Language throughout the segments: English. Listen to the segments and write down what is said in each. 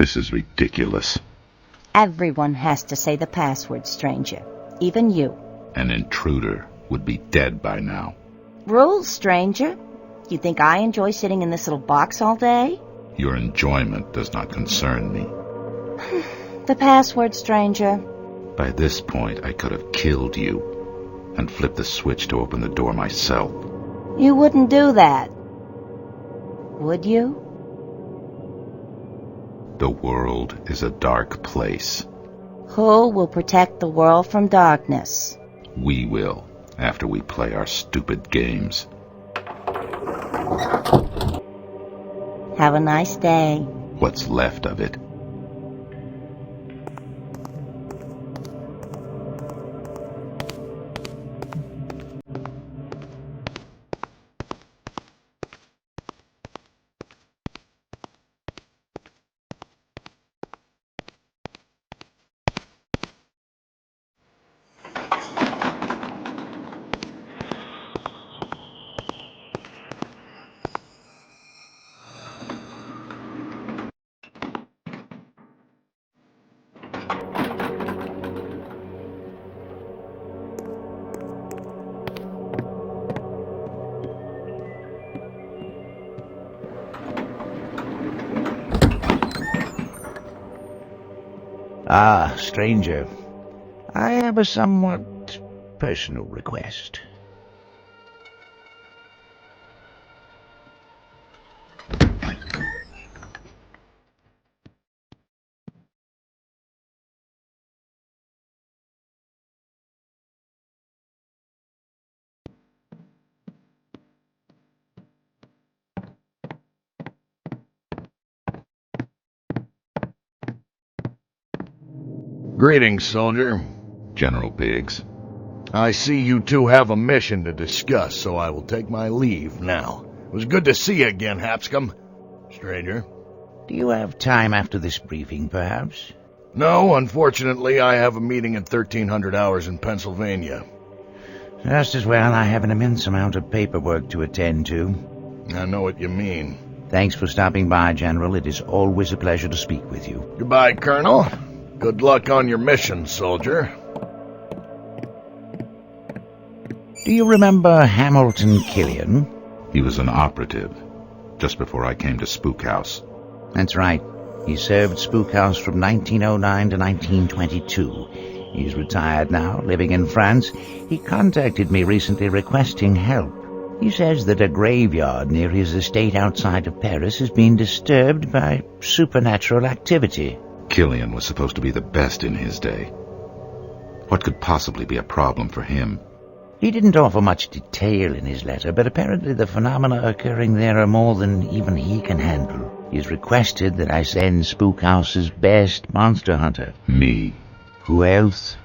This is ridiculous. Everyone has to say the password, stranger. Even you. An intruder would be dead by now. Rules, stranger. You think I enjoy sitting in this little box all day? Your enjoyment does not concern me. The password, stranger. By this point, I could have killed you and flipped the switch to open the door myself. You wouldn't do that. Would you? The world is a dark place. Who will protect the world from darkness? We will, after we play our stupid games. Have a nice day. What's left of it. Ah, stranger, I have a somewhat personal request. Greetings, soldier. General Biggs. I see you two have a mission to discuss, so I will take my leave now. It was good to see you again, Hapscom. Stranger. Do you have time after this briefing, perhaps? No, unfortunately, I have a meeting at 1300 hours in Pennsylvania. Just as well. I have an immense amount of paperwork to attend to. I know what you mean. Thanks for stopping by, General. It is always a pleasure to speak with you. Goodbye, Colonel. Good luck on your mission, soldier. Do you remember Hamilton Killian? He was an operative, just before I came to Spook House. That's right. He served Spook House from 1909 to 1922. He's retired now, living in France. He contacted me recently requesting help. He says that a graveyard near his estate outside of Paris has been disturbed by supernatural activity. Killian was supposed to be the best in his day. What could possibly be a problem for him? He didn't offer much detail in his letter, but apparently the phenomena occurring there are more than even he can handle. He's requested that I send Spook House's best monster hunter. Me. Who else?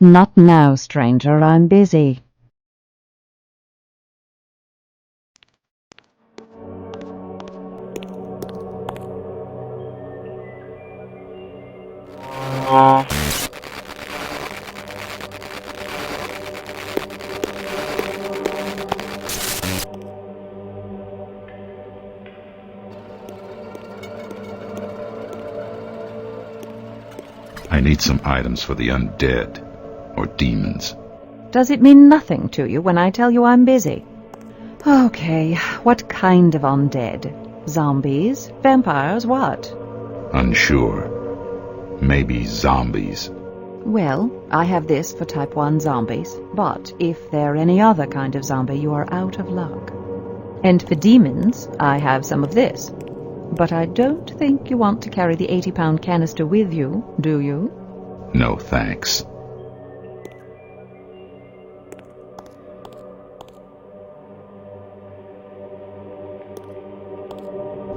Not now, stranger. I'm busy. I need some items for the undead, or demons. Does it mean nothing to you when I tell you I'm busy? Okay, what kind of undead? Zombies? Vampires? What? Unsure. Maybe zombies. Well, I have this for type 1 zombies, but if they're any other kind of zombie, you are out of luck. And for demons, I have some of this. But I don't think you want to carry the 80-pound canister with you, do you? No thanks.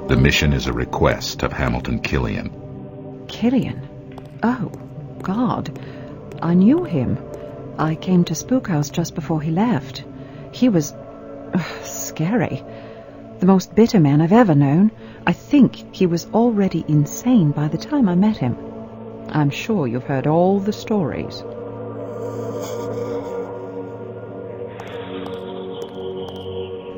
The mission is a request of Hamilton Killian. Killian? Oh, God. I knew him. I came to Spook House just before he left. He was scary. The most bitter man I've ever known. I think he was already insane by the time I met him. I'm sure you've heard all the stories.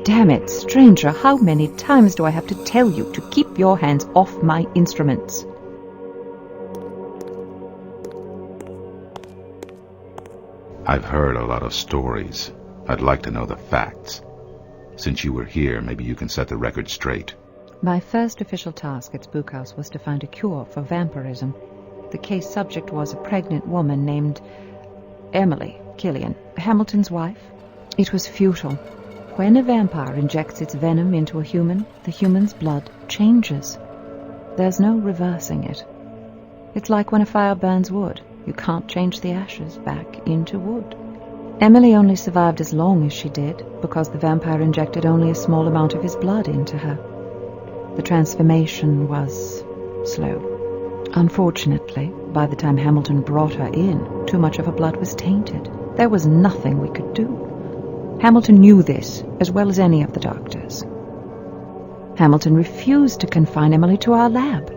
Damn it, stranger, how many times do I have to tell you to keep your hands off my instruments? I've heard a lot of stories. I'd like to know the facts. Since you were here, maybe you can set the record straight. My first official task at Spook House was to find a cure for vampirism. The case subject was a pregnant woman named Emily Killian, Hamilton's wife. It was futile. When a vampire injects its venom into a human, the human's blood changes. There's no reversing it. It's like when a fire burns wood. You can't change the ashes back into wood. Emily only survived as long as she did because the vampire injected only a small amount of his blood into her. The transformation was slow. Unfortunately, by the time Hamilton brought her in, too much of her blood was tainted. There was nothing we could do. Hamilton knew this as well as any of the doctors. Hamilton refused to confine Emily to our lab.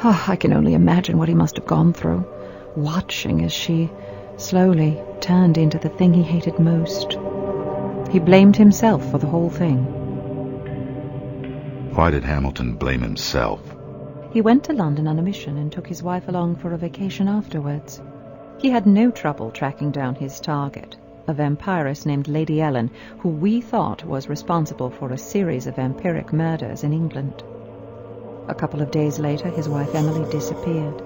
Oh, I can only imagine what he must have gone through, watching as she slowly turned into the thing he hated most. He blamed himself for the whole thing. Why did Hamilton blame himself? He went to London on a mission and took his wife along for a vacation afterwards. He had no trouble tracking down his target, a vampiress named Lady Ellen, who we thought was responsible for a series of vampiric murders in England. A couple of days later, his wife Emily disappeared.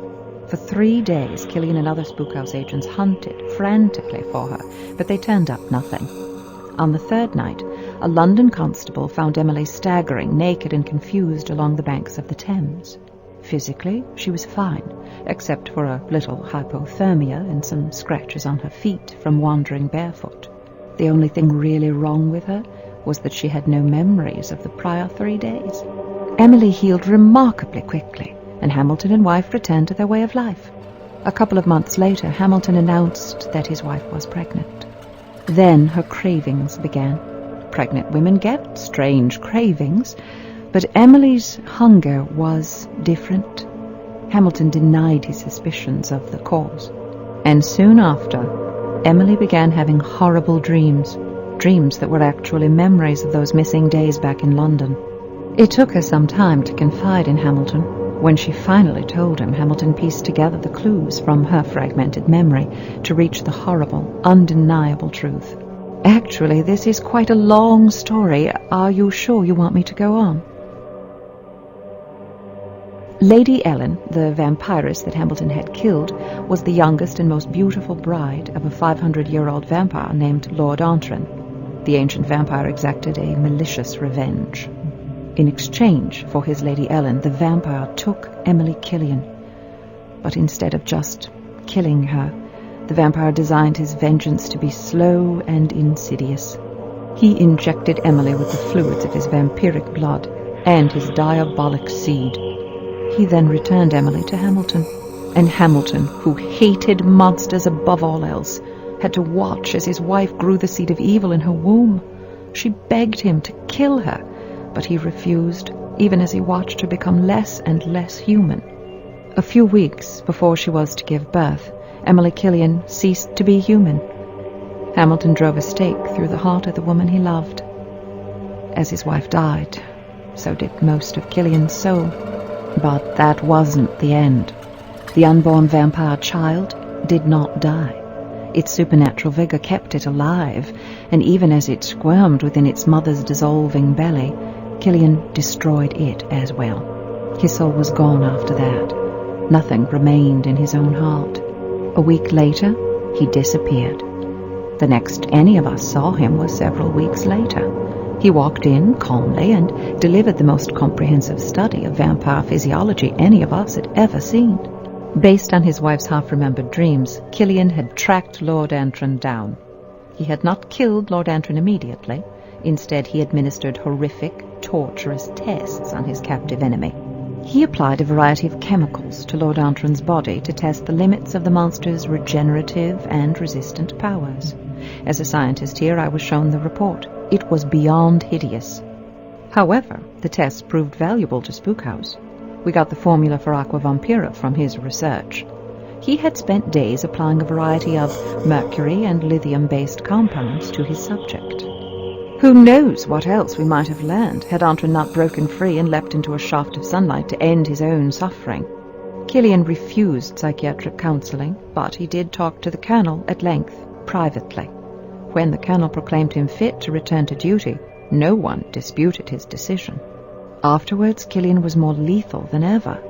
For 3 days, Killian and other Spook House agents hunted frantically for her, but they turned up nothing. On the third night, a London constable found Emily staggering, naked and confused, along the banks of the Thames. Physically, she was fine, except for a little hypothermia and some scratches on her feet from wandering barefoot. The only thing really wrong with her was that she had no memories of the prior 3 days. Emily healed remarkably quickly, and Hamilton and wife returned to their way of life. A couple of months later, Hamilton announced that his wife was pregnant. Then her cravings began. Pregnant women get strange cravings, but Emily's hunger was different. Hamilton denied his suspicions of the cause. And soon after, Emily began having horrible dreams that were actually memories of those missing days back in London. It took her some time to confide in Hamilton. When she finally told him, Hamilton pieced together the clues from her fragmented memory to reach the horrible, undeniable truth. Actually, this is quite a long story. Are you sure you want me to go on? Lady Ellen, the vampiress that Hamilton had killed, was the youngest and most beautiful bride of a 500-year-old vampire named Lord Nocturne. The ancient vampire exacted a malicious revenge. In exchange for his Lady Ellen, the vampire took Emily Killian. But instead of just killing her, the vampire designed his vengeance to be slow and insidious. He injected Emily with the fluids of his vampiric blood and his diabolic seed. He then returned Emily to Hamilton, and Hamilton, who hated monsters above all else, had to watch as his wife grew the seed of evil in her womb. She begged him to kill her, but he refused, even as he watched her become less and less human. A few weeks before she was to give birth, Emily Killian ceased to be human. Hamilton drove a stake through the heart of the woman he loved. As his wife died, so did most of Killian's soul. But that wasn't the end. The unborn vampire child did not die. Its supernatural vigor kept it alive, and even as it squirmed within its mother's dissolving belly, Killian destroyed it as well. His soul was gone after that. Nothing remained in his own heart. A week later, he disappeared. The next any of us saw him was several weeks later. He walked in calmly and delivered the most comprehensive study of vampire physiology any of us had ever seen. Based on his wife's half-remembered dreams, Killian had tracked Lord Antron down. He had not killed Lord Antron immediately. Instead, he administered horrific, torturous tests on his captive enemy. He applied a variety of chemicals to Lord Antron's body to test the limits of the monster's regenerative and resistant powers. As a scientist here, I was shown the report. It was beyond hideous. However, the tests proved valuable to Spookhouse. We got the formula for Aqua Vampira from his research. He had spent days applying a variety of mercury and lithium-based compounds to his subject. Who knows what else we might have learned had Antron not broken free and leapt into a shaft of sunlight to end his own suffering. Killian refused psychiatric counseling, but he did talk to the Colonel at length, privately. When the Colonel proclaimed him fit to return to duty, no one disputed his decision. Afterwards, Killian was more lethal than ever,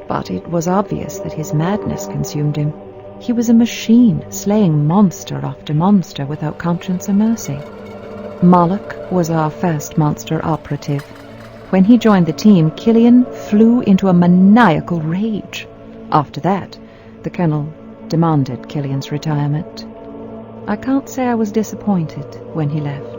but it was obvious that his madness consumed him. He was a machine, slaying monster after monster without conscience or mercy. Moloch was our first monster operative. When he joined the team, Killian flew into a maniacal rage. After that, the Colonel demanded Killian's retirement. I can't say I was disappointed when he left.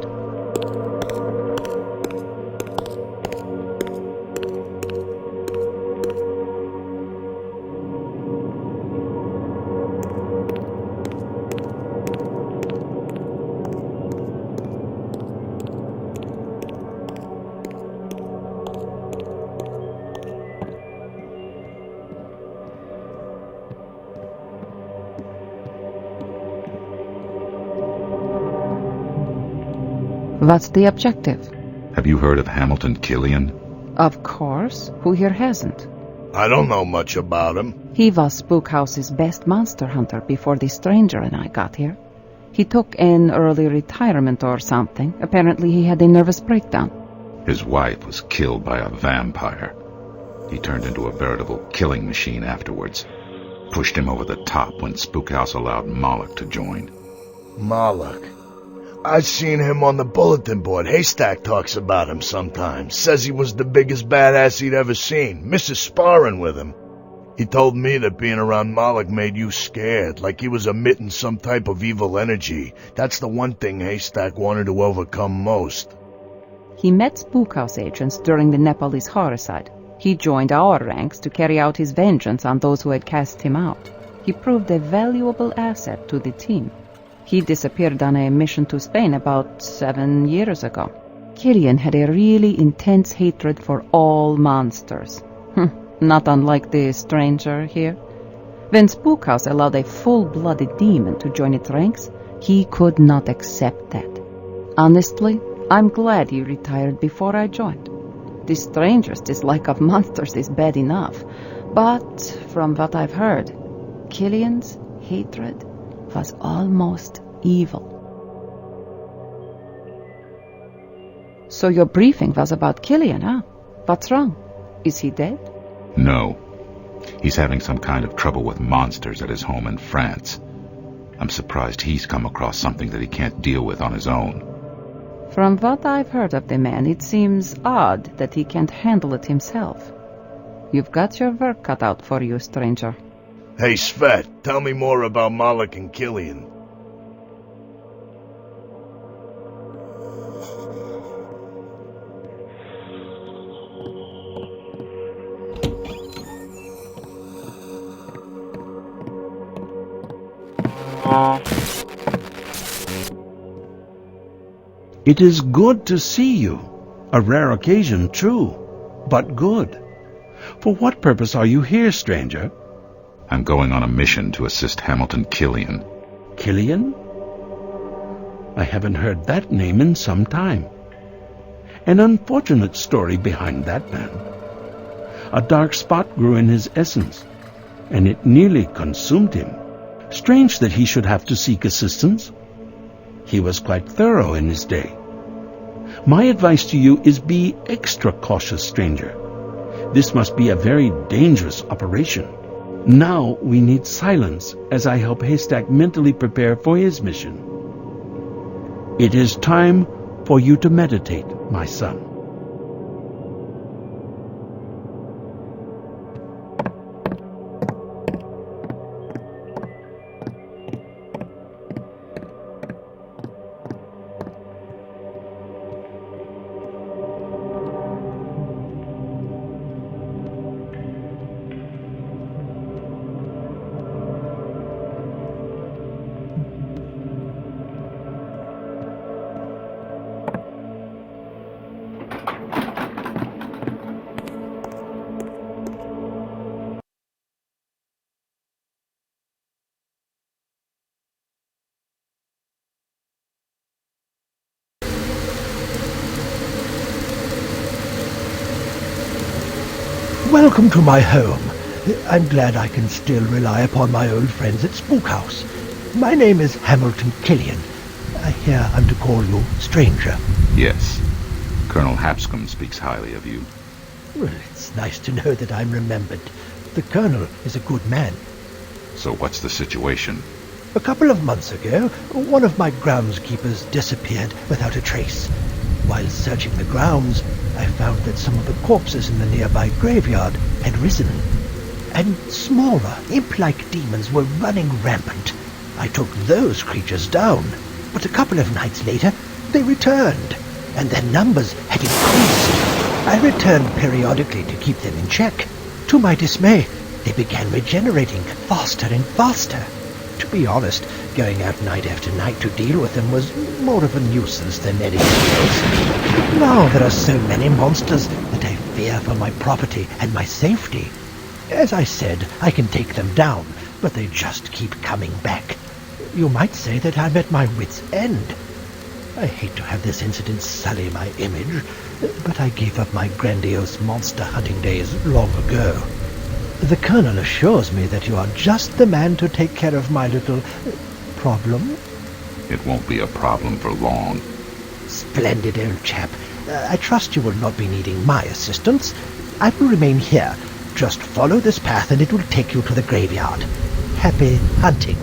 What's the objective? Have you heard of Hamilton Killian? Of course. Who here hasn't? I don't know much about him. He was Spookhouse's best monster hunter before the stranger and I got here. He took an early retirement or something. Apparently he had a nervous breakdown. His wife was killed by a vampire. He turned into a veritable killing machine afterwards. Pushed him over the top when Spookhouse allowed Moloch to join. Moloch. I've seen him on the bulletin board. Haystack talks about him sometimes. Says he was the biggest badass he'd ever seen. Misses sparring with him. He told me that being around Moloch made you scared, like he was emitting some type of evil energy. That's the one thing Haystack wanted to overcome most. He met Spookhouse agents during the Nepalese homicide. He joined our ranks to carry out his vengeance on those who had cast him out. He proved a valuable asset to the team. He disappeared on a mission to Spain about 7 years ago. Killian had a really intense hatred for all monsters. Not unlike the stranger here. When Spookhouse allowed a full-blooded demon to join its ranks, he could not accept that. Honestly, I'm glad he retired before I joined. The stranger's dislike of monsters is bad enough, but from what I've heard, Killian's hatred was almost evil. So your briefing was about Killian, huh? What's wrong? Is he dead? No. He's having some kind of trouble with monsters at his home in France. I'm surprised he's come across something that he can't deal with on his own. From what I've heard of the man, it seems odd that he can't handle it himself. You've got your work cut out for you, stranger. Hey, Svet, tell me more about Moloch and Killian. It is good to see you. A rare occasion, true, but good. For what purpose are you here, stranger? I'm going on a mission to assist Hamilton Killian. Killian? I haven't heard that name in some time. An unfortunate story behind that man. A dark spot grew in his essence. and it nearly consumed him. Strange that he should have to seek assistance. He was quite thorough in his day. My advice to you is be extra cautious, stranger. This must be a very dangerous operation. Now we need silence as I help Haystack mentally prepare for his mission. It is time for you to meditate, my son. Welcome to my home. I'm glad I can still rely upon my old friends at Spook House. My name is Hamilton Killian. I hear I'm to call you Stranger. Yes. Colonel Hapscomb speaks highly of you. Well, it's nice to know that I'm remembered. The Colonel is a good man. So what's the situation? A couple of months ago, one of my groundskeepers disappeared without a trace. While searching the grounds, I found that some of the corpses in the nearby graveyard had risen. And smaller, imp-like demons were running rampant. I took those creatures down, but a couple of nights later, they returned, and their numbers had increased. I returned periodically to keep them in check. To my dismay, they began regenerating faster and faster. To be honest, going out night after night to deal with them was more of a nuisance than anything else. Now there are so many monsters that I fear for my property and my safety. As I said, I can take them down, but they just keep coming back. You might say that I'm at my wit's end. I hate to have this incident sully my image, but I gave up my grandiose monster hunting days long ago. The Colonel assures me that you are just the man to take care of my little problem. It won't be a problem for long. Splendid, old chap. I trust you will not be needing my assistance. I will remain here. Just follow this path and it will take you to the graveyard. Happy hunting.